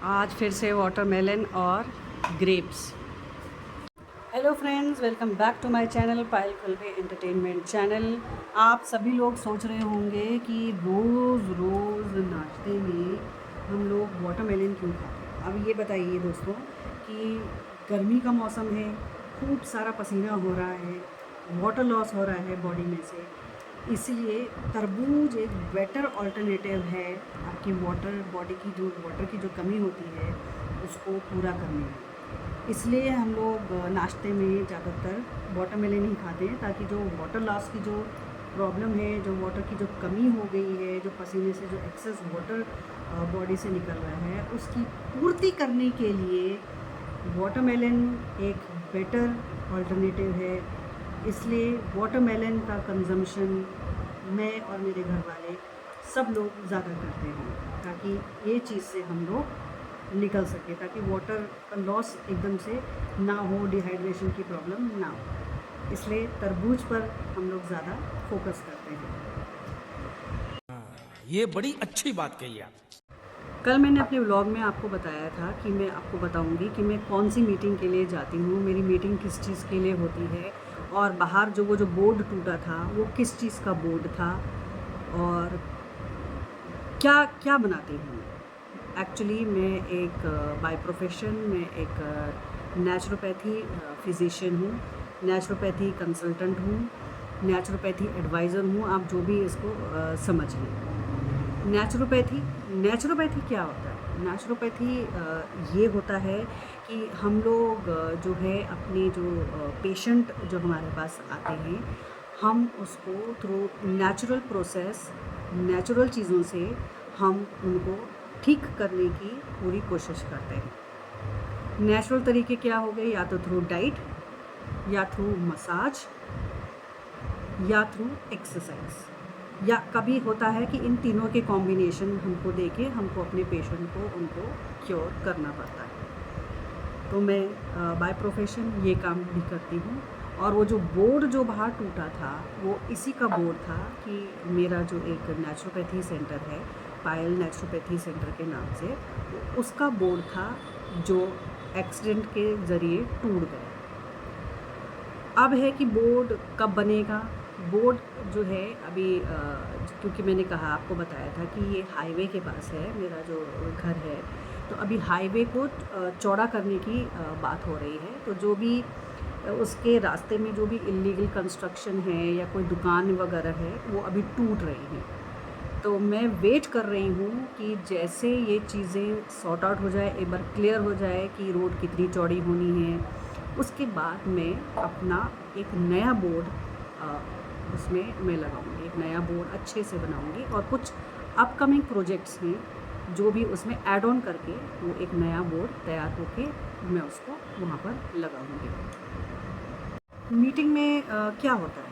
आज फिर से वाटरमेलन और grapes. Hello friends, welcome back to my channel Payal Kulbe entertainment channel. आप सभी लोग सोच रहे होंगे कि रोज़ रोज़ नाश्ते में हम लोग वाटरमेलन क्यों खाते हैं। अब ये बताइए दोस्तों कि गर्मी का मौसम है, खूब सारा पसीना हो रहा है, वाटर लॉस हो रहा है बॉडी में से, इसलिए तरबूज एक बेटर ऑल्टरनेटिव है आपकी बॉडी की जो वाटर की जो कमी होती है उसको पूरा करने में। इसलिए हम लोग नाश्ते में ज़्यादातर वाटरमेलन ही खाते हैं, ताकि जो वाटर लॉस की जो प्रॉब्लम है, जो वाटर की जो कमी हो गई है, जो पसीने से जो एक्सेस वाटर बॉडी से निकल रहा है, उसकी पूर्ति करने के लिए वाटरमेलन एक बेटर ऑल्टरनेटिव है। इसलिए वाटरमेलन का कंजम्पशन मैं और मेरे घर वाले सब लोग ज़्यादा करते हैं, ताकि ये चीज़ से हम लोग निकल सके, ताकि वाटर का लॉस एकदम से ना हो, डिहाइड्रेशन की प्रॉब्लम ना हो। इसलिए तरबूज पर हम लोग ज़्यादा फोकस करते हैं। ये बड़ी अच्छी बात कही आप। कल मैंने अपने व्लॉग में आपको बताया था कि मैं आपको बताऊंगी कि मैं कौन सी मीटिंग के लिए जाती हूँ, मेरी मीटिंग किस चीज़ के लिए होती है, और बाहर जो बोर्ड टूटा था वो किस चीज़ का बोर्ड था, और क्या क्या बनाती हूँ। एक्चुअली मैं एक बाय प्रोफेशन मैं एक नेचुरोपैथी फिजिशियन हूँ, नेचुरोपैथी कंसल्टेंट हूँ, नेचुरोपैथी एडवाइज़र हूँ। आप जो भी इसको समझ लें। नेचुरोपैथी क्या होता है? नेचुरोपैथी ये होता है कि हम लोग जो है अपने जो पेशेंट जो हमारे पास आते हैं, हम उसको थ्रू नेचुरल प्रोसेस, नेचुरल चीज़ों से हम उनको ठीक करने की पूरी कोशिश करते हैं। नेचुरल तरीके क्या हो गए? या तो थ्रू डाइट, या थ्रू मसाज, या थ्रू एक्सरसाइज, या कभी होता है कि इन तीनों के कॉम्बिनेशन हमको देके हमको अपने पेशेंट को उनको क्योर करना पड़ता है। तो मैं बाय प्रोफेशन ये काम भी करती हूँ। और वो जो बोर्ड जो बाहर टूटा था वो इसी का बोर्ड था कि मेरा जो एक नेचुरोपैथी सेंटर है, पायल नेचुरोपैथी सेंटर के नाम से, उसका बोर्ड था जो एक्सीडेंट के ज़रिए टूट गया। अब है कि बोर्ड कब बनेगा। बोर्ड जो है अभी क्योंकि मैंने कहा, आपको बताया था कि ये हाईवे के पास है मेरा जो घर है, तो अभी हाईवे को चौड़ा करने की बात हो रही है। तो जो भी उसके रास्ते में जो भी इलीगल कंस्ट्रक्शन है या कोई दुकान वगैरह है वो अभी टूट रही हैं। तो मैं वेट कर रही हूँ कि जैसे ये चीज़ें सॉर्ट आउट हो जाए, एक बार क्लियर हो जाए कि रोड कितनी चौड़ी होनी है, उसके बाद मैं अपना एक नया बोर्ड उसमें मैं लगाऊंगी, एक नया बोर्ड अच्छे से बनाऊंगी। और कुछ अपकमिंग प्रोजेक्ट्स हैं जो भी उसमें ऐड ऑन करके वो एक नया बोर्ड तैयार होके मैं उसको वहाँ पर लगाऊंगी। मीटिंग में क्या होता है?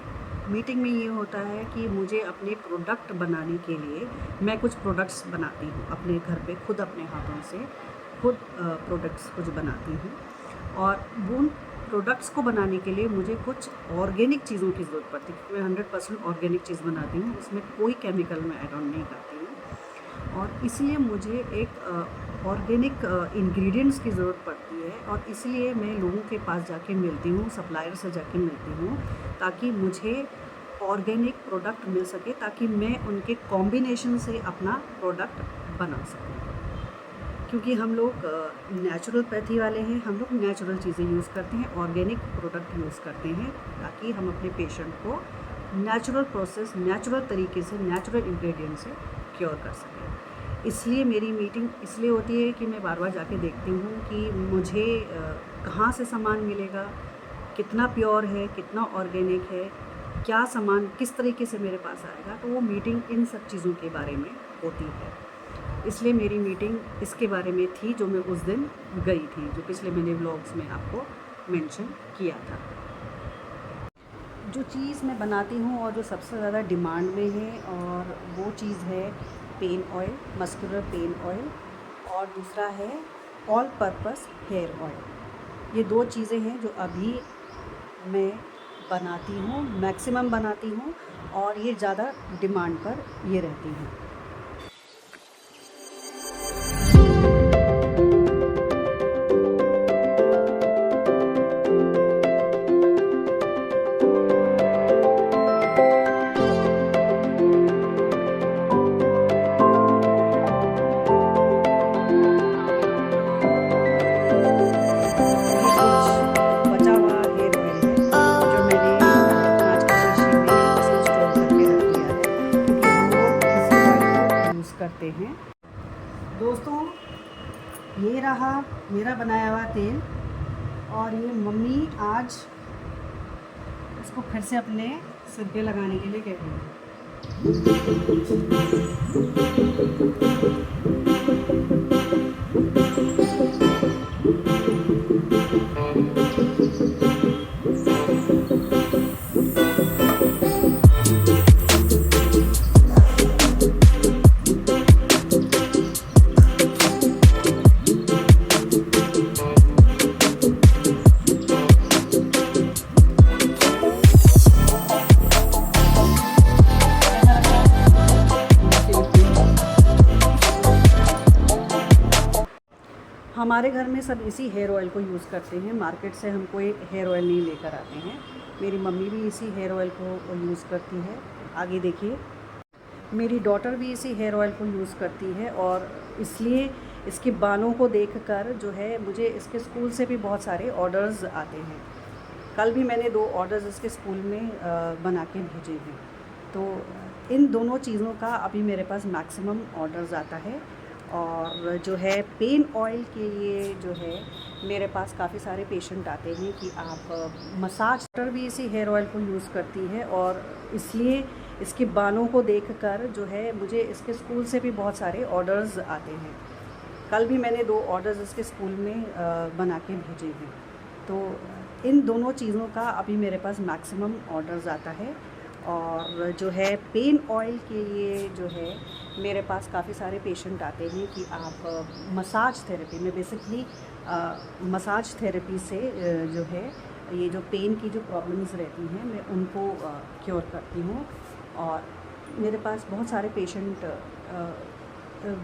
मीटिंग में ये होता है कि मुझे अपने प्रोडक्ट बनाने के लिए मैं कुछ प्रोडक्ट्स बनाती हूँ अपने घर पे, खुद अपने हाथों से खुद प्रोडक्ट्स कुछ बनाती हूँ। और उन प्रोडक्ट्स को बनाने के लिए मुझे कुछ ऑर्गेनिक चीज़ों की ज़रूरत पड़ती है, क्योंकि मैं 100% ऑर्गेनिक चीज़ बनाती हूँ, उसमें कोई केमिकल मैं ऐड ऑन नहीं करती हूँ। और इसलिए मुझे एक ऑर्गेनिक इंग्रेडिएंट्स की ज़रूरत पड़ती है, और इसलिए मैं लोगों के पास जाके मिलती हूँ, सप्लायर से जाके मिलती हूँ, ताकि मुझे ऑर्गेनिक प्रोडक्ट मिल सके, ताकि मैं उनके कॉम्बिनेशन से अपना प्रोडक्ट बना सकूँ। क्योंकि हम लोग नेचुरोपैथी वाले हैं, हम लोग नेचुरल चीज़ें यूज़ करते हैं, ऑर्गेनिक प्रोडक्ट यूज़ करते हैं, ताकि हम अपने पेशेंट को नेचुरल प्रोसेस, नेचुरल तरीके से, नेचुरल इंग्रेडिएंट से क्योर कर सकें। इसलिए मेरी मीटिंग इसलिए होती है कि मैं बार बार जाके देखती हूँ कि मुझे कहाँ से सामान मिलेगा, कितना प्योर है, कितना ऑर्गेनिक है, क्या सामान किस तरीके से मेरे पास आएगा। तो वो मीटिंग इन सब चीज़ों के बारे में होती है। इसलिए मेरी मीटिंग इसके बारे में थी, जो मैं उस दिन गई थी, जो पिछले मैंने व्लॉग्स में आपको मेंशन किया था। जो चीज़ मैं बनाती हूँ और जो सबसे ज़्यादा डिमांड में है, और वो चीज़ है pain oil, muscular pain oil, और दूसरा है ऑल पर्पस हेयर ऑयल। ये दो चीज़ें हैं जो अभी मैं बनाती हूँ, मैक्सिमम बनाती हूँ, और ये ज़्यादा डिमांड पर ये रहती हैं। ये रहा मेरा बनाया हुआ तेल, और ये मम्मी आज इसको फिर से अपने सिर पे लगाने के लिए कह रही है। हमारे घर में सब इसी हेयर ऑयल को यूज़ करते हैं, मार्केट से हम कोई हेयर ऑयल नहीं लेकर आते हैं। मेरी मम्मी भी इसी हेयर ऑयल को यूज़ करती है। आगे देखिए, मेरी डॉटर भी इसी हेयर ऑयल को यूज़ करती है, और इसलिए इसके बालों को देखकर जो है मुझे इसके स्कूल से भी बहुत सारे ऑर्डर्स आते हैं। कल भी मैंने 2 ऑर्डर्स इसके स्कूल में बना के भेजे हैं। तो इन दोनों चीज़ों का अभी मेरे पास मैक्सिमम ऑर्डर्स आता है। और जो है पेन ऑयल के लिए जो है मेरे पास काफ़ी सारे पेशेंट आते हैं कि आप मसाज, डॉक्टर भी इसी हेयर ऑयल को यूज़ करती है, और इसलिए इसके बालों को देखकर जो है मुझे इसके स्कूल से भी बहुत सारे ऑर्डर्स आते हैं। कल भी मैंने 2 ऑर्डर्स इसके स्कूल में बना के भेजे हैं। तो इन दोनों चीज़ों का अभी मेरे पास मैक्सिमम ऑर्डर्स आता है। और जो है पेन ऑयल के लिए जो है मेरे पास काफ़ी सारे पेशेंट आते हैं कि आप मसाज थेरेपी में, बेसिकली मसाज थेरेपी से जो है ये जो पेन की जो प्रॉब्लम्स रहती हैं मैं उनको क्योर करती हूँ। और मेरे पास बहुत सारे पेशेंट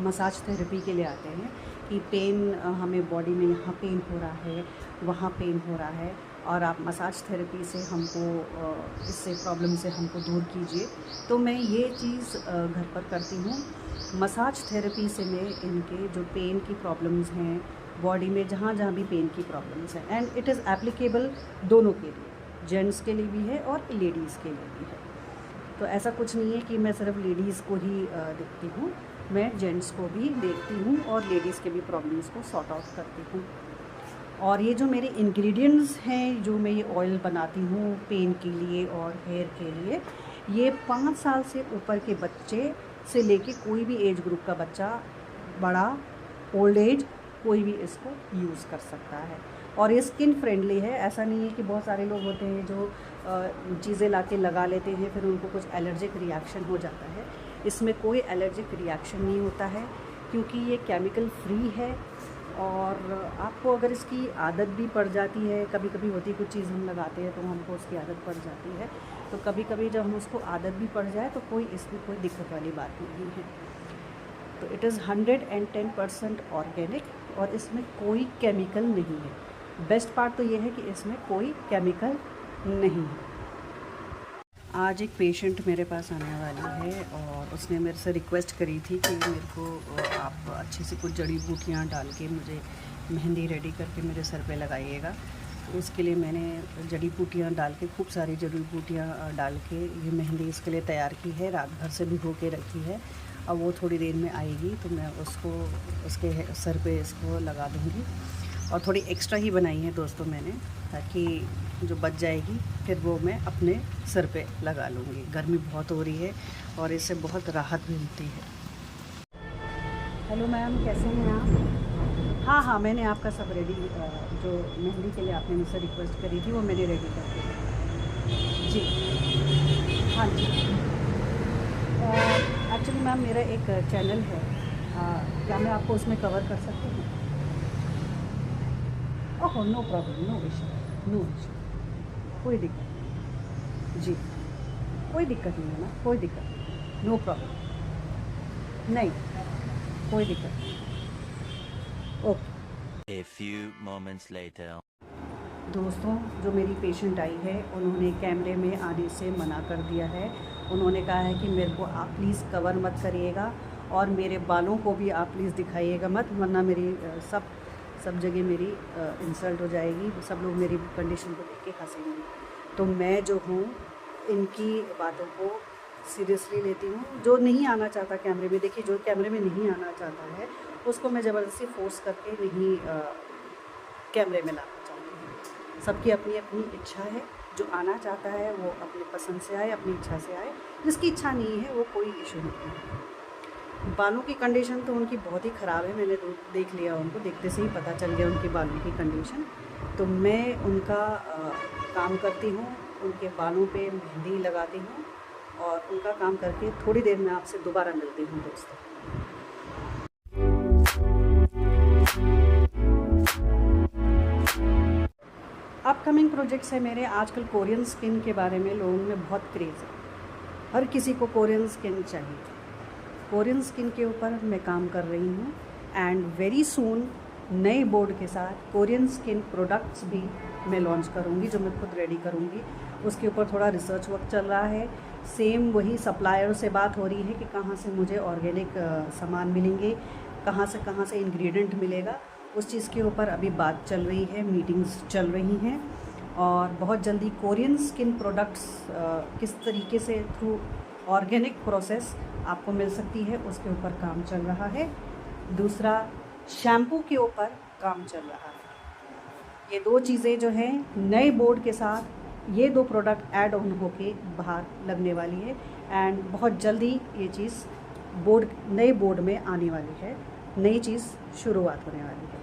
मसाज थेरेपी के लिए आते हैं कि पेन, हमें बॉडी में यहाँ पेन हो रहा है, वहाँ पेन हो रहा है, और आप मसाज थेरेपी से हमको इससे प्रॉब्लम से हमको दूर कीजिए। तो मैं ये चीज़ घर पर करती हूँ। मसाज थेरेपी से मैं इनके जो पेन की प्रॉब्लम्स हैं बॉडी में, जहाँ जहाँ भी पेन की प्रॉब्लम्स हैं, एंड इट इज़ एप्लीकेबल दोनों के लिए, जेंट्स के लिए भी है और लेडीज़ के लिए भी है। तो ऐसा कुछ नहीं है कि मैं सिर्फ लेडीज़ को ही देखती हूँ, मैं जेंट्स को भी देखती हूँ और लेडीज़ के भी प्रॉब्लम्स को सॉर्ट आउट करती हूँ। और ये जो मेरे इंग्रेडिएंट्स हैं, जो मैं ये ऑयल बनाती हूँ पेन के लिए और हेयर के लिए, ये 5 साल से ऊपर के बच्चे से लेके कोई भी एज ग्रुप का बच्चा, बड़ा, ओल्ड एज, कोई भी इसको यूज़ कर सकता है। और ये स्किन फ्रेंडली है। ऐसा नहीं है कि बहुत सारे लोग होते हैं जो चीज़ें लाके लगा लेते हैं फिर उनको कुछ एलर्जिक रिएक्शन हो जाता है। इसमें कोई एलर्जिक रिएक्शन नहीं होता है, क्योंकि ये केमिकल फ्री है। और आपको अगर इसकी आदत भी पड़ जाती है, कभी कभी होती है कुछ चीज़ हम लगाते हैं तो हमको उसकी आदत पड़ जाती है, तो कभी कभी जब हम उसको आदत भी पड़ जाए तो कोई इसमें कोई दिक्कत वाली बात नहीं है। तो इट इज़ 110% ऑर्गेनिक, और इसमें कोई केमिकल नहीं है। बेस्ट पार्ट तो ये है कि इसमें कोई केमिकल नहीं है। आज एक पेशेंट मेरे पास आने वाली है, और उसने मेरे से रिक्वेस्ट करी थी कि मेरे को आप अच्छी सी कुछ जड़ी बूटियाँ डाल के मुझे मेहंदी रेडी करके मेरे सर पे लगाइएगा। तो उसके लिए मैंने जड़ी बूटियाँ डाल के, खूब सारी जड़ी बूटियाँ डाल के ये मेहंदी इसके लिए तैयार की है, रात भर से भिगो के रखी है। अब वो थोड़ी देर में आएगी तो मैं उसको उसके सर पे इसको लगा दूँगी। और थोड़ी एक्स्ट्रा ही बनाई है दोस्तों मैंने, ताकि जो बच जाएगी फिर वो मैं अपने सर पे लगा लूँगी। गर्मी बहुत हो रही है और इससे बहुत राहत भी मिलती है। हेलो मैम, कैसे हैं आप? हाँ हाँ, मैंने आपका सब रेडी, जो मेहंदी के लिए आपने मुझसे रिक्वेस्ट करी थी वो मैंने रेडी कर दी जी। हाँ जी, एक्चुअली मैम मेरा एक चैनल है, क्या मैं आपको उसमें कवर कर सकती हूँ? Oh no problem, no issue, no issue, कोई दिक्कत नहीं जी, कोई दिक्कत नहीं है ना, कोई दिक्कत नहीं, नो प्रॉब्लम, नहीं कोई दिक्कत नहीं, okay. A few moments later. दोस्तों, जो मेरी पेशेंट आई है उन्होंने कैमरे में आने से मना कर दिया है। उन्होंने कहा है कि मेरे को आप प्लीज़ कवर मत करिएगा, और मेरे बालों को भी आप प्लीज़ दिखाइएगा मत, वरना मेरी सब जगह मेरी इंसल्ट हो जाएगी, सब लोग मेरी कंडीशन को देख के हंसेंगे। तो मैं जो हूँ इनकी बातों को सीरियसली लेती हूँ। जो नहीं आना चाहता कैमरे में, देखिए जो कैमरे में नहीं आना चाहता है उसको मैं ज़बरदस्ती फोर्स करके नहीं कैमरे में लाना चाहती हूँ। सबकी अपनी अपनी इच्छा है, जो आना चाहता है वो अपनी पसंद से आए, अपनी इच्छा से आए, जिसकी इच्छा नहीं है वो कोई इशू नहीं है। बालों की कंडीशन तो उनकी बहुत ही ख़राब है, मैंने देख लिया, उनको देखते से ही पता चल गया उनके बालों की कंडीशन। तो मैं उनका काम करती हूँ, उनके बालों पे मेहंदी लगाती हूँ और उनका काम करके थोड़ी देर में आपसे दोबारा मिलती हूँ दोस्तों। अपकमिंग प्रोजेक्ट्स है मेरे। आजकल कोरियन स्किन के बारे में लोगों में बहुत क्रेज़ है, हर किसी को कोरियन स्किन चाहिए। कोरियन स्किन के ऊपर मैं काम कर रही हूँ एंड वेरी सून नए बोर्ड के साथ कोरियन स्किन प्रोडक्ट्स भी मैं लॉन्च करूँगी, जो मैं खुद रेडी करूँगी। उसके ऊपर थोड़ा रिसर्च वर्क चल रहा है। सेम वही सप्लायर से बात हो रही है कि कहाँ से मुझे ऑर्गेनिक सामान मिलेंगे, कहाँ से इंग्रेडिएंट मिलेगा, उस चीज़ के ऊपर अभी बात चल रही है, मीटिंग्स चल रही हैं। और बहुत जल्दी कोरियन स्किन प्रोडक्ट्स किस तरीके से थ्रू ऑर्गेनिक प्रोसेस आपको मिल सकती है, उसके ऊपर काम चल रहा है। दूसरा, शैम्पू के ऊपर काम चल रहा है। ये दो चीज़ें जो हैं नए बोर्ड के साथ, ये दो प्रोडक्ट ऐड ऑन होके बाहर लगने वाली है एंड बहुत जल्दी ये चीज़ नए बोर्ड में आने वाली है, नई चीज़ शुरुआत होने वाली है।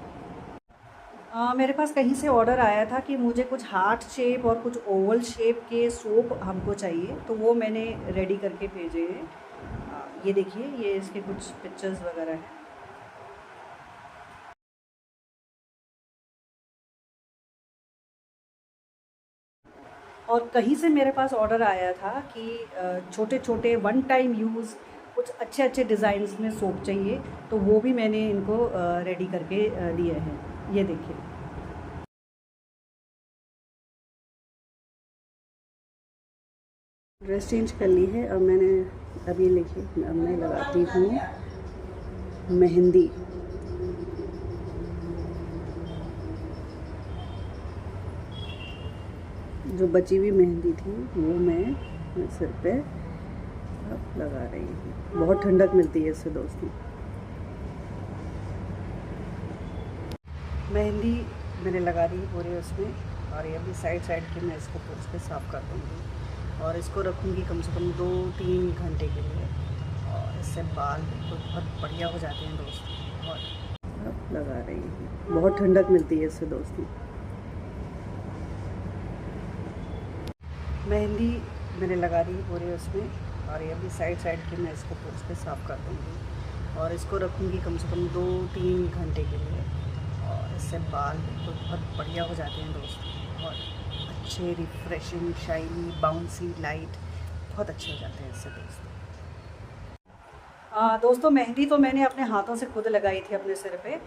मेरे पास कहीं से ऑर्डर आया था कि मुझे कुछ हार्ट शेप और कुछ ओवल शेप के सोप हमको चाहिए, तो वो मैंने रेडी करके भेजे हैं। ये देखिए, ये इसके कुछ पिक्चर्स वगैरह हैं। और कहीं से मेरे पास ऑर्डर आया था कि छोटे छोटे वन टाइम यूज़ कुछ अच्छे अच्छे डिज़ाइंस में सोप चाहिए, तो वो भी मैंने इनको रेडी करके दिए हैं। ये देखिए, ड्रेस चेंज कर ली है। अब मैंने अभी लिखी, अब मैं लगाती हूँ मेहंदी। जो बची हुई मेहंदी थी वो मैं सिर पे अब लगा रही हूँ। बहुत ठंडक मिलती है इससे दोस्तों। मेहंदी मैंने लगा दी पूरे उसमें, और ये अभी साइड की मैं इसको पोंछ के साफ़ कर दूँगी और इसको रखूँगी कम से कम 2-3 घंटे के लिए, और इससे बाल बिल्कुल बहुत बढ़िया हो जाते हैं दोस्तों। और अब लगा रही हूँ, बहुत ठंडक मिलती है इससे दोस्तों। मेहंदी मैंने लगा दी पूरे उसमें, और ये अभी साइड की मैं इसको पोंछ के साफ़ कर दूँगी और इसको रखूँगी कम से कम 2-3 घंटे के लिए, और इससे बाल बिल्कुल बहुत बढ़िया हो जाते हैं दोस्तों। और अच्छे, रिफ्रेशिंग, शाइनी, बाउंसी, लाइट, बहुत अच्छे हो जाते हैं इससे दोस्तों। दोस्तों, मेहंदी तो मैंने अपने हाथों से खुद लगाई थी अपने सिर पे,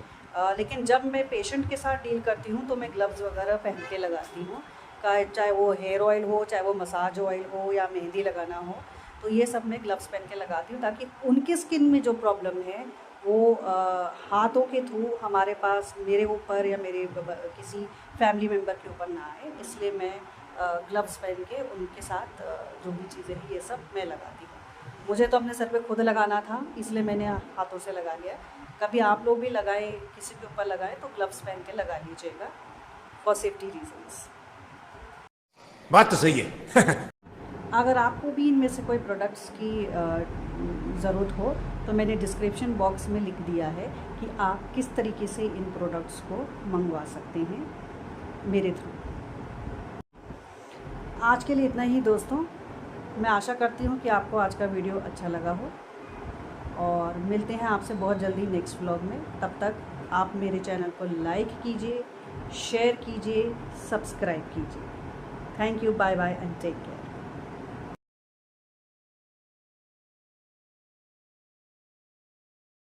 लेकिन जब मैं पेशेंट के साथ डील करती हूँ तो मैं ग्लव्स वगैरह पहन के लगाती हूँ, चाहे वो हेयर ऑयल हो, चाहे वो मसाज ऑयल हो या मेहंदी लगाना हो, तो ये सब मैं ग्लव्स पहन के लगाती हूँ, ताकि उनके स्किन में जो प्रॉब्लम है वो हाथों के थ्रू हमारे पास, मेरे ऊपर या मेरे किसी फैमिली मेम्बर के ऊपर ना आए। इसलिए मैं ग्लव्स पहन के उनके साथ जो भी चीज़ें हैं ये सब मैं लगाती हूँ। मुझे तो अपने सर पे खुद लगाना था, इसलिए मैंने हाथों से लगा लिया। कभी आप लोग भी लगाएं, किसी के ऊपर लगाएं तो ग्लव्स पहन के लगा लीजिएगा फॉर सेफ्टी रीजंस। बात तो सही है। अगर आपको भी इनमें से कोई प्रोडक्ट्स की ज़रूरत हो तो मैंने डिस्क्रिप्शन बॉक्स में लिख दिया है कि आप किस तरीके से इन प्रोडक्ट्स को मंगवा सकते हैं मेरे थ्रू। आज के लिए इतना ही दोस्तों। मैं आशा करती हूँ कि आपको आज का वीडियो अच्छा लगा हो, और मिलते हैं आपसे बहुत जल्दी नेक्स्ट व्लॉग में। तब तक आप मेरे चैनल को लाइक कीजिए, शेयर कीजिए, सब्सक्राइब कीजिए। Thank you, bye bye and take care.